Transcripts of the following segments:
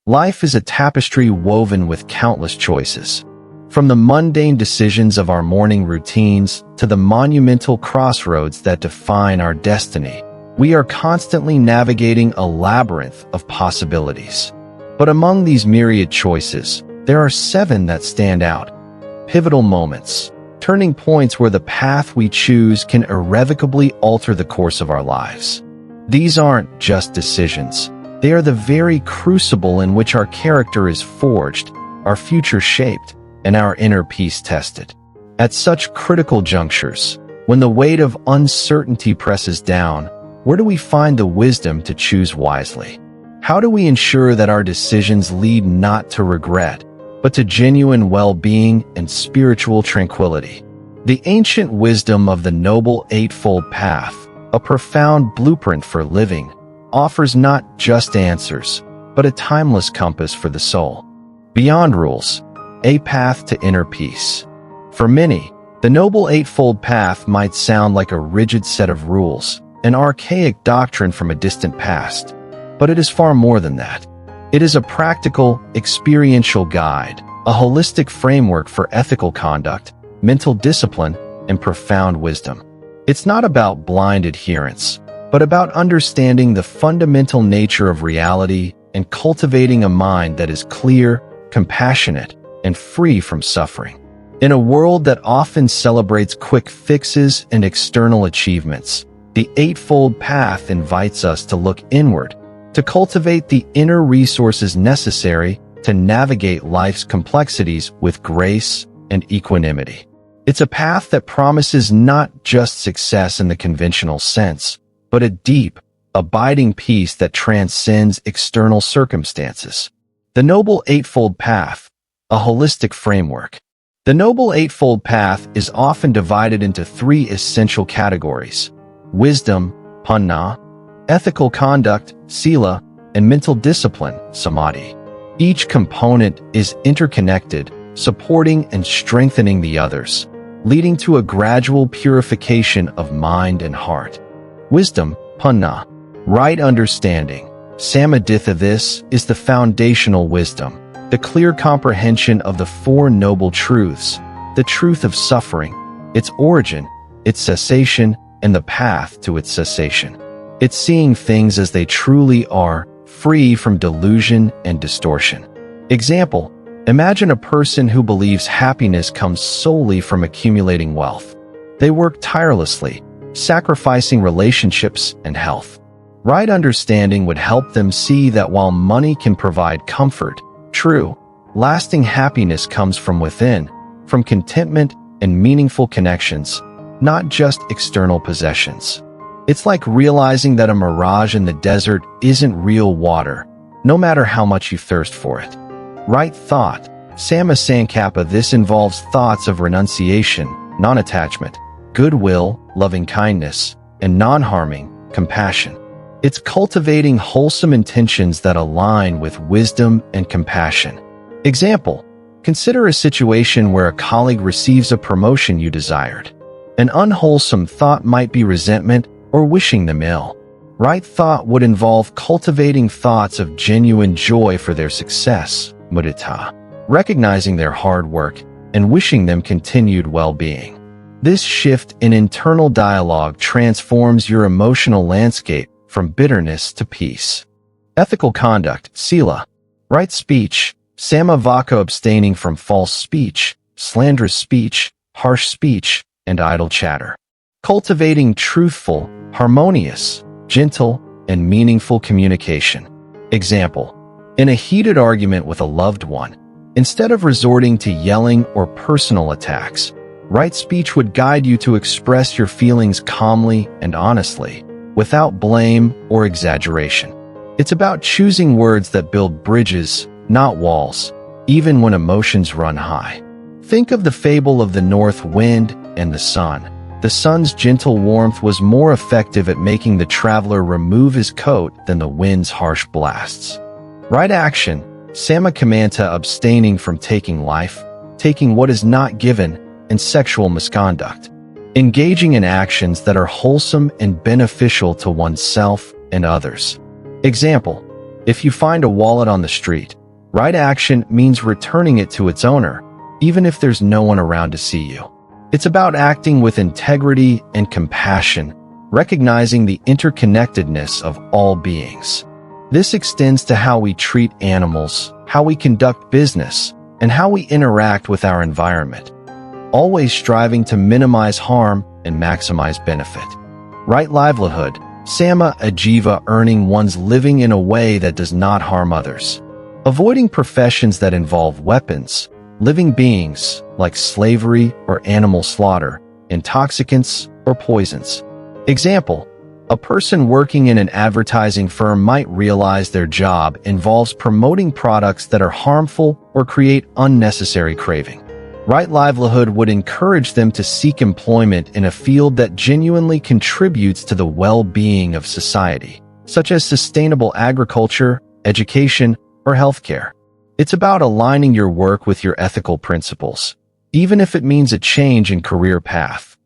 Life is a tapestry woven with countless choices. From the mundane decisions of our morning routines to the monumental crossroads that define our destiny, we are constantly navigating a labyrinth of possibilities. But among these myriad choices, there are 7 that stand out. Pivotal moments, turning points where the path we choose can irrevocably alter the course of our lives. These aren't just decisions. They are the very crucible in which our character is forged, our future shaped, and our inner peace tested. At such critical junctures, when the weight of uncertainty presses down, where do we find the wisdom to choose wisely? How do we ensure that our decisions lead not to regret, but to genuine well-being and spiritual tranquility? The ancient wisdom of the Noble Eightfold Path, a profound blueprint for living, offers not just answers, but a timeless compass for the soul. Beyond rules, a path to inner peace. For many, the Noble Eightfold Path might sound like a rigid set of rules, an archaic doctrine from a distant past. But it is far more than that. It is a practical, experiential guide, a holistic framework for ethical conduct, mental discipline, and profound wisdom. It's not about blind adherence, but about understanding the fundamental nature of reality and cultivating a mind that is clear, compassionate, and free from suffering. In a world that often celebrates quick fixes and external achievements, the Eightfold Path invites us to look inward, to cultivate the inner resources necessary to navigate life's complexities with grace and equanimity. It's a path that promises not just success in the conventional sense, but a deep, abiding peace that transcends external circumstances. The Noble Eightfold Path, a holistic framework. The Noble Eightfold Path is often divided into 3 essential categories: wisdom, panna, ethical conduct, sila, and mental discipline, samadhi. Each component is interconnected, supporting and strengthening the others, leading to a gradual purification of mind and heart. Wisdom, panna, right understanding, samaditha. This is the foundational wisdom, the clear comprehension of the 4 noble truths, the truth of suffering, its origin, its cessation, and the path to its cessation. It's seeing things as they truly are, free from delusion and distortion. Example, imagine a person who believes happiness comes solely from accumulating wealth. They work tirelessly, sacrificing relationships and health. Right understanding would help them see that while money can provide comfort, true, lasting happiness comes from within, from contentment and meaningful connections, not just external possessions. It's like realizing that a mirage in the desert isn't real water, no matter how much you thirst for it. Right thought, samma sankappa. This involves thoughts of renunciation, non-attachment, goodwill, loving-kindness, and non-harming, compassion. It's cultivating wholesome intentions that align with wisdom and compassion. Example, consider a situation where a colleague receives a promotion you desired. An unwholesome thought might be resentment or wishing them ill. Right thought would involve cultivating thoughts of genuine joy for their success, mudita, recognizing their hard work and wishing them continued well-being. This shift in internal dialogue transforms your emotional landscape from bitterness to peace. Ethical conduct, sila, right speech, samavaka, abstaining from false speech, slanderous speech, harsh speech, and idle chatter. Cultivating truthful, harmonious, gentle, and meaningful communication. Example, in a heated argument with a loved one, instead of resorting to yelling or personal attacks, right speech would guide you to express your feelings calmly and honestly, without blame or exaggeration. It's about choosing words that build bridges, not walls, even when emotions run high. Think of the fable of the north wind and the sun. The sun's gentle warmth was more effective at making the traveler remove his coat than the wind's harsh blasts. Right action, samakamanta, abstaining from taking life, taking what is not given, and sexual misconduct. Engaging in actions that are wholesome and beneficial to oneself and others. Example, If you find a wallet on the street, right action means returning it to its owner, even if there's no one around to see you. It's about acting with integrity and compassion, recognizing the interconnectedness of all beings. This extends to how we treat animals, how we conduct business, and how we interact with our environment, always striving to minimize harm and maximize benefit. Right livelihood, samma ajiva, earning one's living in a way that does not harm others. Avoiding professions that involve weapons, living beings like slavery or animal slaughter, intoxicants or poisons. Example: a person working in an advertising firm might realize their job involves promoting products that are harmful or create unnecessary craving. Right livelihood would encourage them to seek employment in a field that genuinely contributes to the well-being of society, such as sustainable agriculture, education, or healthcare. It's about aligning your work with your ethical principles, even if it means a change in career path.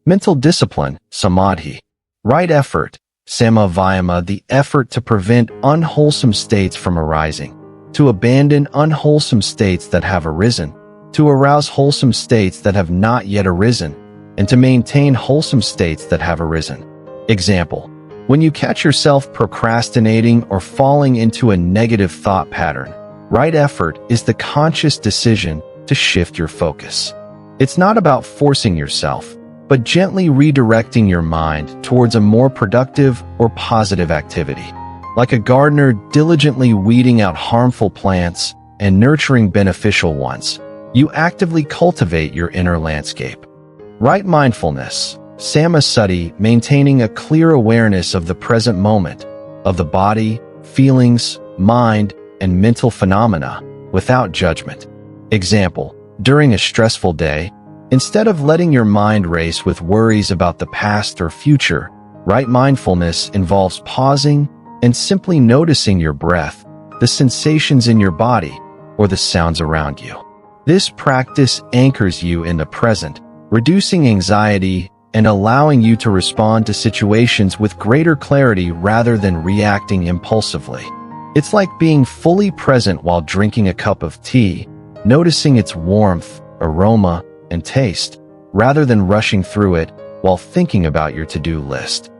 Mental discipline, samadhi. Right effort, samma vayama, the effort to prevent unwholesome states from arising, to abandon unwholesome states that have arisen, to arouse wholesome states that have not yet arisen, and to maintain wholesome states that have arisen. Example: when you catch yourself procrastinating or falling into a negative thought pattern, right effort is the conscious decision to shift your focus. It's not about forcing yourself, but gently redirecting your mind towards a more productive or positive activity. Like a gardener diligently weeding out harmful plants and nurturing beneficial ones, you actively cultivate your inner landscape. Right mindfulness, sammasati, maintaining a clear awareness of the present moment, of the body, feelings, mind, and mental phenomena, without judgment. Example: during a stressful day, instead of letting your mind race with worries about the past or future, right mindfulness involves pausing and simply noticing your breath, the sensations in your body, or the sounds around you. This practice anchors you in the present, reducing anxiety and allowing you to respond to situations with greater clarity rather than reacting impulsively. It's like being fully present while drinking a cup of tea, noticing its warmth, aroma, and taste, rather than rushing through it while thinking about your to-do list.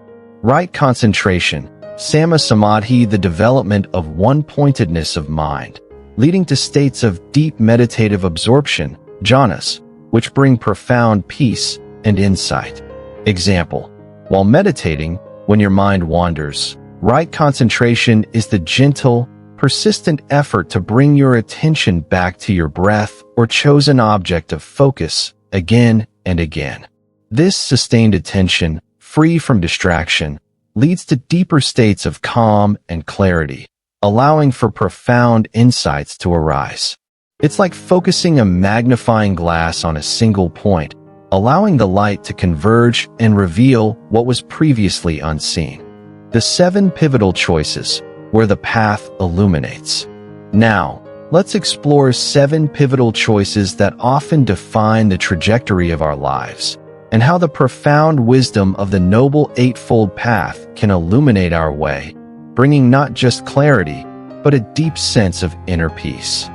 Right concentration, samma samadhi, the development of one-pointedness of mind, leading to states of deep meditative absorption, jhanas, which bring profound peace and insight. Example: while meditating, when your mind wanders, right concentration is the gentle, persistent effort to bring your attention back to your breath or chosen object of focus again and again. This sustained attention, free from distraction, leads to deeper states of calm and clarity, allowing for profound insights to arise. It's like focusing a magnifying glass on a single point, allowing the light to converge and reveal what was previously unseen. The 7 pivotal choices, where the path illuminates. Now, let's explore 7 pivotal choices that often define the trajectory of our lives, and how the profound wisdom of the Noble Eightfold Path can illuminate our way, bringing not just clarity, but a deep sense of inner peace.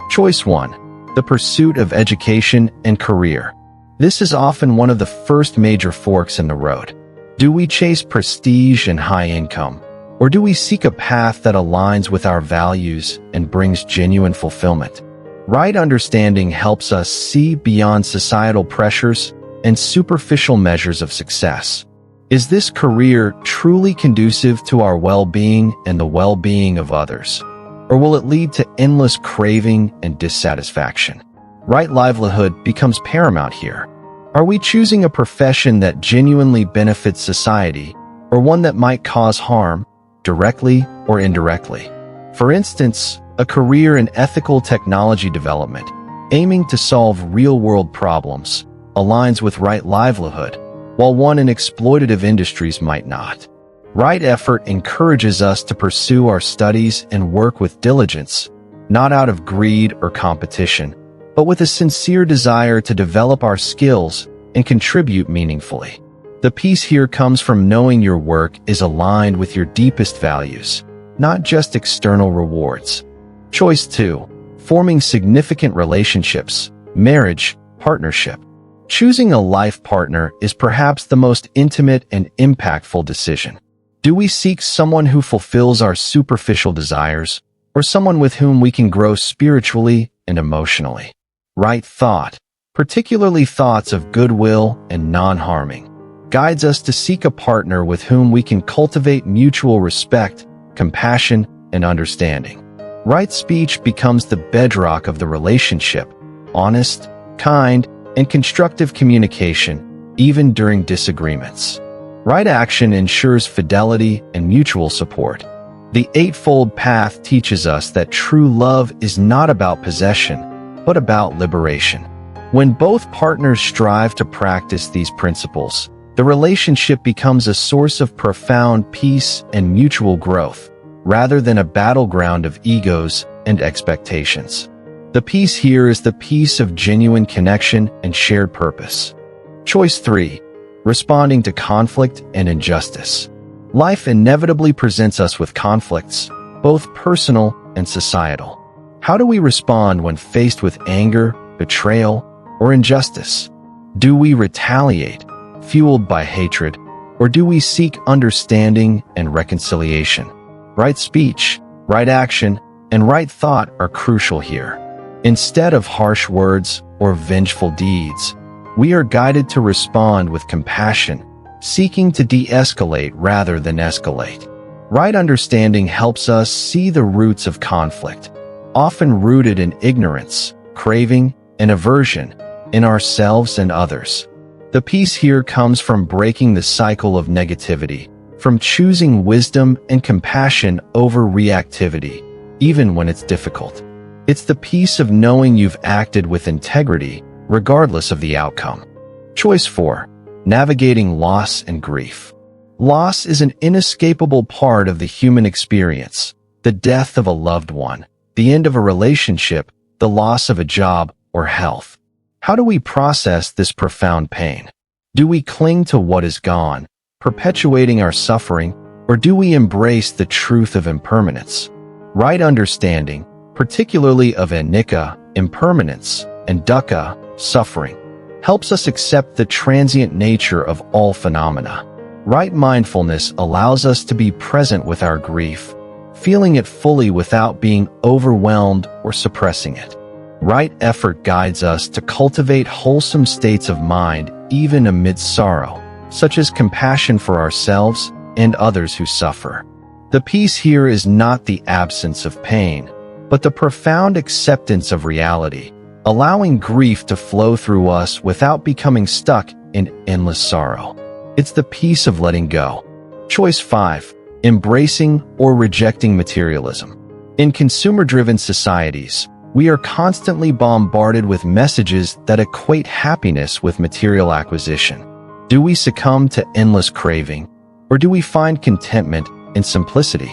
Choice 1. The pursuit of education and career. This is often one of the first major forks in the road. Do we chase prestige and high income, or do we seek a path that aligns with our values and brings genuine fulfillment? Right understanding helps us see beyond societal pressures and superficial measures of success. Is this career truly conducive to our well-being and the well-being of others? Or will it lead to endless craving and dissatisfaction? Right livelihood becomes paramount here. Are we choosing a profession that genuinely benefits society, or one that might cause harm, directly or indirectly? For instance, a career in ethical technology development, aiming to solve real-world problems, aligns with right livelihood, while one in exploitative industries might not. Right effort encourages us to pursue our studies and work with diligence, not out of greed or competition, but with a sincere desire to develop our skills and contribute meaningfully. The peace here comes from knowing your work is aligned with your deepest values, not just external rewards. Choice 2. Forming significant relationships, marriage, partnership. Choosing a life partner is perhaps the most intimate and impactful decision. Do we seek someone who fulfills our superficial desires, or someone with whom we can grow spiritually and emotionally? Right thought, particularly thoughts of goodwill and non-harming, guides us to seek a partner with whom we can cultivate mutual respect, compassion, and understanding. Right speech becomes the bedrock of the relationship, honest, kind, and constructive communication, even during disagreements. Right action ensures fidelity and mutual support. The Eightfold Path teaches us that true love is not about possession, but about liberation. When both partners strive to practice these principles, the relationship becomes a source of profound peace and mutual growth, rather than a battleground of egos and expectations. The peace here is the peace of genuine connection and shared purpose. Choice 3. Responding to conflict and injustice. Life inevitably presents us with conflicts, both personal and societal. How do we respond when faced with anger, betrayal, or injustice? Do we retaliate, fueled by hatred, or do we seek understanding and reconciliation? Right speech, right action, and right thought are crucial here. Instead of harsh words or vengeful deeds, we are guided to respond with compassion, seeking to de-escalate rather than escalate. Right understanding helps us see the roots of conflict, often rooted in ignorance, craving, and aversion, in ourselves and others. The peace here comes from breaking the cycle of negativity, from choosing wisdom and compassion over reactivity, even when it's difficult. It's the peace of knowing you've acted with integrity, regardless of the outcome. Choice 4. Navigating loss and grief. Loss is an inescapable part of the human experience. The death of a loved one, the end of a relationship, the loss of a job or health. How do we process this profound pain? Do we cling to what is gone, perpetuating our suffering, or do we embrace the truth of impermanence? Right understanding, particularly of anicca, impermanence, and dukkha, suffering, helps us accept the transient nature of all phenomena. Right mindfulness allows us to be present with our grief, feeling it fully without being overwhelmed or suppressing it. Right effort guides us to cultivate wholesome states of mind even amidst sorrow, such as compassion for ourselves and others who suffer. The peace here is not the absence of pain, but the profound acceptance of reality, allowing grief to flow through us without becoming stuck in endless sorrow. It's the peace of letting go. Choice 5. Embracing or rejecting materialism. In consumer-driven societies, we are constantly bombarded with messages that equate happiness with material acquisition. Do we succumb to endless craving, or do we find contentment in simplicity?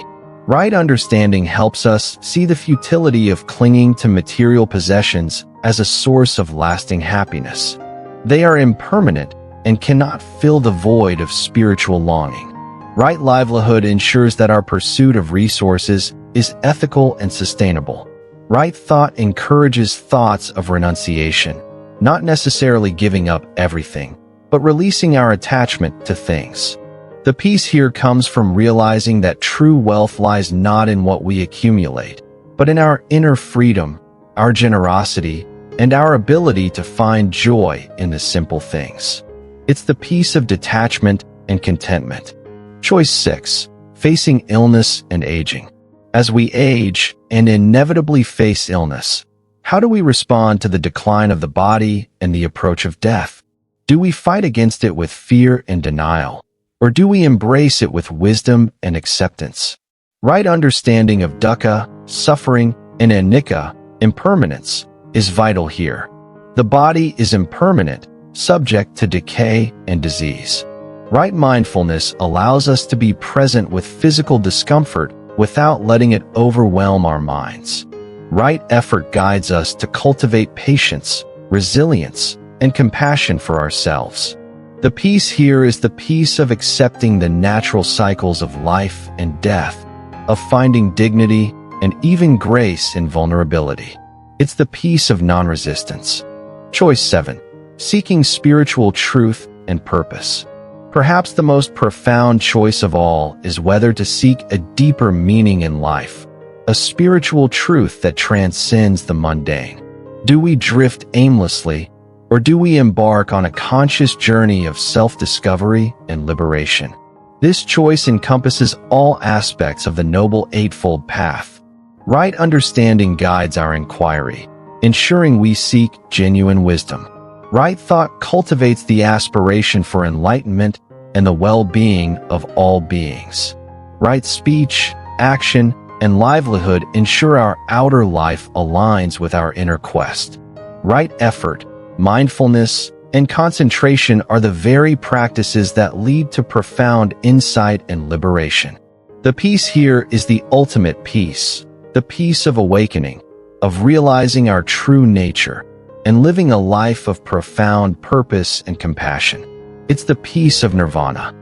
Right understanding helps us see the futility of clinging to material possessions as a source of lasting happiness. They are impermanent and cannot fill the void of spiritual longing. Right livelihood ensures that our pursuit of resources is ethical and sustainable. Right thought encourages thoughts of renunciation, not necessarily giving up everything, but releasing our attachment to things. The peace here comes from realizing that true wealth lies not in what we accumulate, but in our inner freedom, our generosity, and our ability to find joy in the simple things. It's the peace of detachment and contentment. Choice 6. Facing illness and aging. As we age and inevitably face illness, how do we respond to the decline of the body and the approach of death? Do we fight against it with fear and denial, or do we embrace it with wisdom and acceptance? Right understanding of dukkha, suffering, and anicca, impermanence, is vital here. The body is impermanent, subject to decay and disease. Right mindfulness allows us to be present with physical discomfort without letting it overwhelm our minds. Right effort guides us to cultivate patience, resilience, and compassion for ourselves. The peace here is the peace of accepting the natural cycles of life and death, of finding dignity and even grace in vulnerability. It's the peace of non-resistance. Choice 7. Seeking spiritual truth and purpose. Perhaps the most profound choice of all is whether to seek a deeper meaning in life, a spiritual truth that transcends the mundane. Do we drift aimlessly, or do we embark on a conscious journey of self-discovery and liberation? This choice encompasses all aspects of the Noble Eightfold Path. Right understanding guides our inquiry, ensuring we seek genuine wisdom. Right thought cultivates the aspiration for enlightenment and the well-being of all beings. Right speech, action, and livelihood ensure our outer life aligns with our inner quest. Right effort, mindfulness, and concentration are the very practices that lead to profound insight and liberation. The peace here is the ultimate peace, the peace of awakening, of realizing our true nature, and living a life of profound purpose and compassion. It's the peace of nirvana.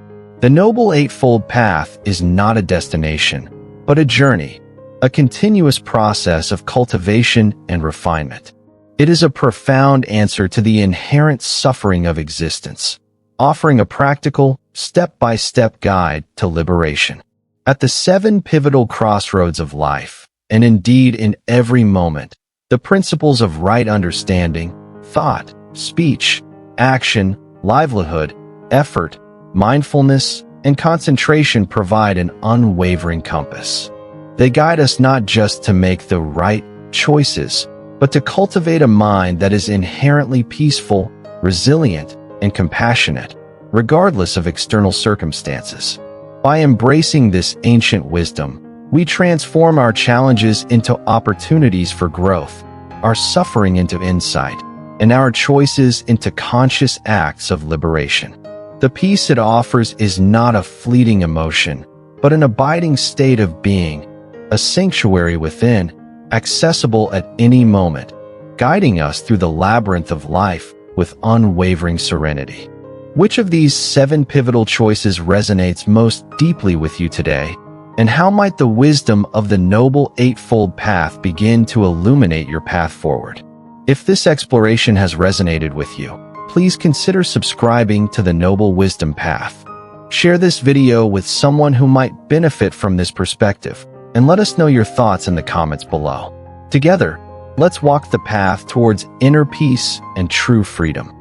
The Noble Eightfold Path is not a destination, but a journey, a continuous process of cultivation and refinement. It is a profound answer to the inherent suffering of existence, offering a practical, step-by-step guide to liberation. At the 7 pivotal crossroads of life, and indeed in every moment, the principles of right understanding, thought, speech, action, livelihood, effort, mindfulness, and concentration provide an unwavering compass. They guide us not just to make the right choices, but to cultivate a mind that is inherently peaceful, resilient, and compassionate, regardless of external circumstances. By embracing this ancient wisdom, we transform our challenges into opportunities for growth, our suffering into insight, and our choices into conscious acts of liberation. The peace it offers is not a fleeting emotion, but an abiding state of being, a sanctuary within, accessible at any moment, guiding us through the labyrinth of life with unwavering serenity. Which of these 7 pivotal choices resonates most deeply with you today? And how might the wisdom of the Noble Eightfold Path begin to illuminate your path forward? If this exploration has resonated with you, please consider subscribing to the Noble Wisdom Path. Share this video with someone who might benefit from this perspective, and let us know your thoughts in the comments below. Together, let's walk the path towards inner peace and true freedom.